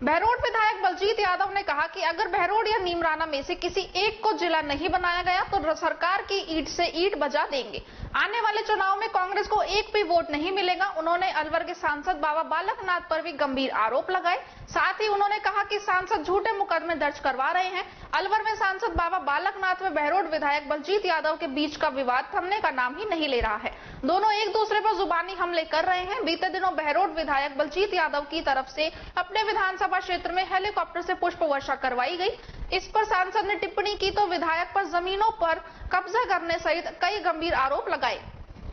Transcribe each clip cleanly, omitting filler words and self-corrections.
बहरोड विधायक बलजीत यादव ने कहा कि अगर बहरोड या नीमराना में से किसी एक को जिला नहीं बनाया गया तो सरकार की ईंट से ईंट बजा देंगे। आने वाले चुनाव में कांग्रेस को एक भी वोट नहीं मिलेगा। उन्होंने अलवर के सांसद बाबा बालक नाथ पर भी गंभीर आरोप लगाए। साथ ही उन्होंने कहा कि सांसद झूठे मुकदमे दर्ज करवा रहे हैं। अलवर में सांसद बाबा बालक नाथ व बहरोड विधायक बलजीत यादव के बीच का विवाद थमने का नाम ही नहीं ले रहा है। दोनों एक दूसरे पर जुबानी हमले कर रहे हैं। बीते दिनों बहरोड विधायक बलजीत यादव की तरफ से अपने विधानसभा क्षेत्र में हेलीकॉप्टर से पुष्प वर्षा करवाई गई। इस पर सांसद ने टिप्पणी की तो विधायक पर जमीनों पर कब्जा करने सहित कई गंभीर आरोप लगाए।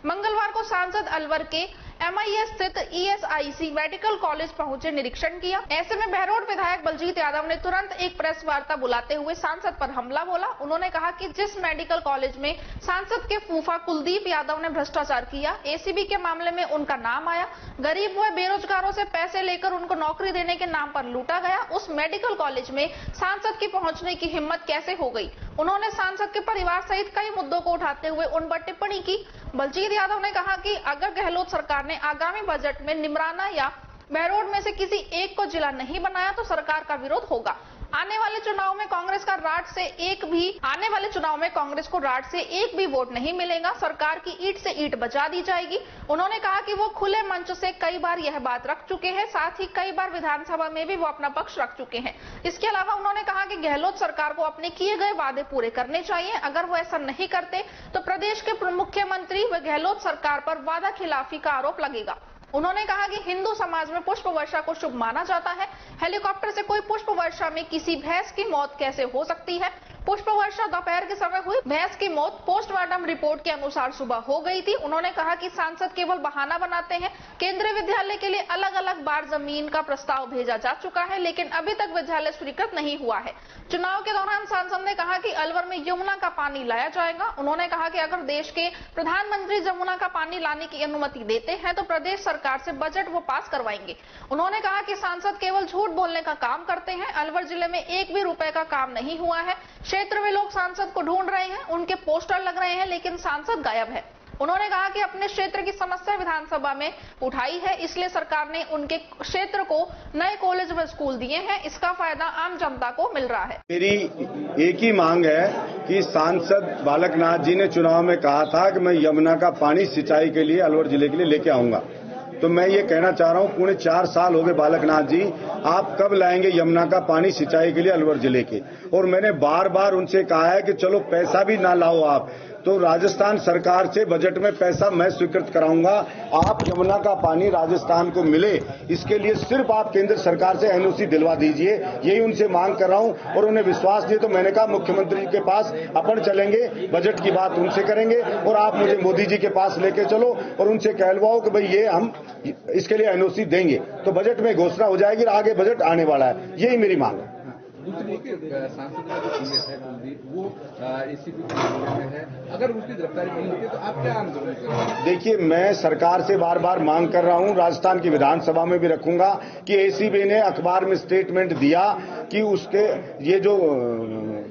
मंगलवार को सांसद अलवर के MIS स्थित ESIC मेडिकल कॉलेज पहुंचे, निरीक्षण किया। ऐसे में बहरोड विधायक बलजीत यादव ने तुरंत एक प्रेस वार्ता बुलाते हुए सांसद पर हमला बोला। उन्होंने कहा कि जिस मेडिकल कॉलेज में सांसद के फूफा कुलदीप यादव ने भ्रष्टाचार किया, ACB के मामले में उनका नाम आया, गरीब व बेरोजगारों से पैसे लेकर उनको नौकरी देने के नाम पर लूटा गया, उस मेडिकल कॉलेज में सांसद की पहुंचने की हिम्मत कैसे हो गई। उन्होंने सांसद के परिवार सहित कई मुद्दों को उठाते हुए उन पर टिप्पणी की। बलजीत यादव ने कहा कि अगर गहलोत सरकार ने आगामी बजट में नीमराना या बहरोड में से किसी एक को जिला नहीं बनाया तो सरकार का विरोध होगा। आने वाले चुनाव में कांग्रेस को राड से एक भी वोट नहीं मिलेगा। सरकार की ईंट से ईंट बजा दी जाएगी। उन्होंने कहा कि वो खुले मंच से कई बार यह बात रख चुके हैं, साथ ही कई बार विधानसभा में भी वो अपना पक्ष रख चुके हैं। इसके अलावा उन्होंने कहा कि गहलोत सरकार को अपने किए गए वादे पूरे करने चाहिए। अगर वो ऐसा नहीं करते तो प्रदेश के मुख्यमंत्री व गहलोत सरकार पर वादा खिलाफी का आरोप लगेगा। उन्होंने कहा कि हिंदू समाज में पुष्प वर्षा को शुभ माना जाता है। हेलीकॉप्टर से कोई पुष्प वर्षा में किसी भैंस की मौत कैसे हो सकती है। पुष्प वर्षा दोपहर के समय हुई। भैंस की मौत पोस्टमार्टम रिपोर्ट के अनुसार सुबह हो गई थी। उन्होंने कहा कि सांसद केवल बहाना बनाते हैं। केंद्रीय विद्यालय के लिए अलग अलग बार जमीन का प्रस्ताव भेजा जा चुका है, लेकिन अभी तक विद्यालय स्वीकृत नहीं हुआ है। चुनाव के दौरान सांसद ने कहा कि अलवर में यमुना का पानी लाया जाएगा। उन्होंने कहा कि अगर देश के प्रधानमंत्री यमुना का पानी लाने की अनुमति देते हैं तो प्रदेश सरकार से बजट वो पास करवाएंगे। उन्होंने कहा कि सांसद केवल झूठ बोलने का काम करते हैं। अलवर जिले में एक भी रुपए का काम नहीं हुआ है। क्षेत्र में लोग सांसद को ढूंढ रहे हैं, उनके पोस्टर लग रहे हैं, लेकिन सांसद गायब है। उन्होंने कहा कि अपने क्षेत्र की समस्या विधानसभा में उठाई है, इसलिए सरकार ने उनके क्षेत्र को नए कॉलेज व स्कूल दिए हैं। इसका फायदा आम जनता को मिल रहा है। मेरी एक ही मांग है कि सांसद बालकनाथ जी ने चुनाव में कहा था कि मैं यमुना का पानी सिंचाई के लिए अलवर जिले के लिए लेके आऊंगा। तो मैं ये कहना चाह रहा हूं, पूरे 4 साल हो गए बालकनाथ जी, आप कब लाएंगे यमुना का पानी सिंचाई के लिए अलवर जिले के। और मैंने बार बार उनसे कहा है कि चलो पैसा भी ना लाओ आप, तो राजस्थान सरकार से बजट में पैसा मैं स्वीकृत कराऊंगा। आप यमुना का पानी राजस्थान को मिले, इसके लिए सिर्फ आप केंद्र सरकार से NOC दिलवा दीजिए, यही उनसे मांग कर रहा हूं। और उन्हें विश्वास दिए तो मैंने कहा मुख्यमंत्री जी के पास अपन चलेंगे, बजट की बात उनसे करेंगे और आप मुझे मोदी जी के पास लेके चलो और उनसे कहलवाओ कि भाई ये हम इसके लिए NOC देंगे, तो बजट में घोषणा हो जाएगी और आगे बजट आने वाला है। यही मेरी मांग है। सांसद का जो पीएस है कुलदीप, वो ACB के मामले में है, अगर उसकी गिरफ्तारी नहीं होती तो आप क्या आंदोलन करेंगे? देखिए, मैं सरकार से बार बार मांग कर रहा हूं, राजस्थान की विधानसभा में भी रखूंगा कि ACB ने अखबार में स्टेटमेंट दिया कि उसके ये जो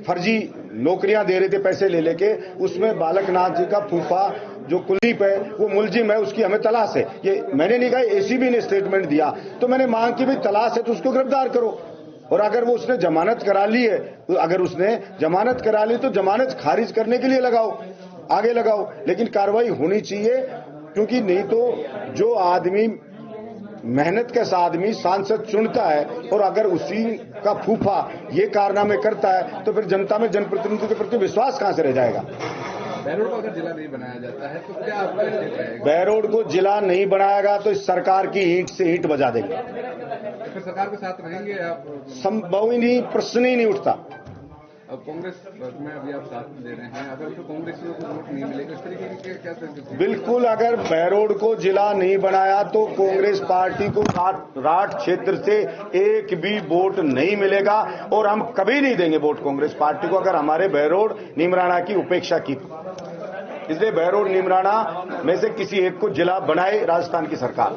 फर्जी नौकरियां दे रहे थे पैसे ले लेके, उसमें बालकनाथ जी का फूफा जो कुलदीप है वो मुलजिम है, उसकी हमें तलाश है। ये मैंने नहीं कहा, ACB ने स्टेटमेंट दिया। तो मैंने मांग की भाई तलाश है तो उसको गिरफ्तार करो। और अगर वो उसने जमानत करा ली है, अगर उसने जमानत करा ली तो जमानत खारिज करने के लिए लगाओ, आगे लगाओ, लेकिन कार्रवाई होनी चाहिए। क्योंकि नहीं तो जो आदमी मेहनत कैसा आदमी सांसद चुनता है और अगर उसी का फूफा ये कारनामे करता है तो फिर जनता में जनप्रतिनिधि के प्रति विश्वास कहां से रह जाएगा। बहरोड को अगर जिला नहीं बनाया जाता है तो क्या आपका रहेगा? बहरोड को जिला नहीं बनाएगा तो इस सरकार की ईंट से ईंट बजा देंगे। तो फिर सरकार के साथ रहेंगे आप? संभव ही नहीं, प्रश्न ही नहीं उठता। अब कांग्रेस में अभी आप साथ दे रहे हैं, अगर तो कांग्रेस को वोट नहीं मिलेगा, इस तरीके की क्या? बिल्कुल, अगर बहरोड को जिला नहीं बनाया तो कांग्रेस पार्टी को राठ क्षेत्र से एक भी वोट नहीं मिलेगा और हम कभी नहीं देंगे वोट कांग्रेस पार्टी को अगर हमारे बहरोड नीमराना की उपेक्षा की। इसलिए बहरोड नीमराना में से किसी एक को जिला बनाए राजस्थान की सरकार।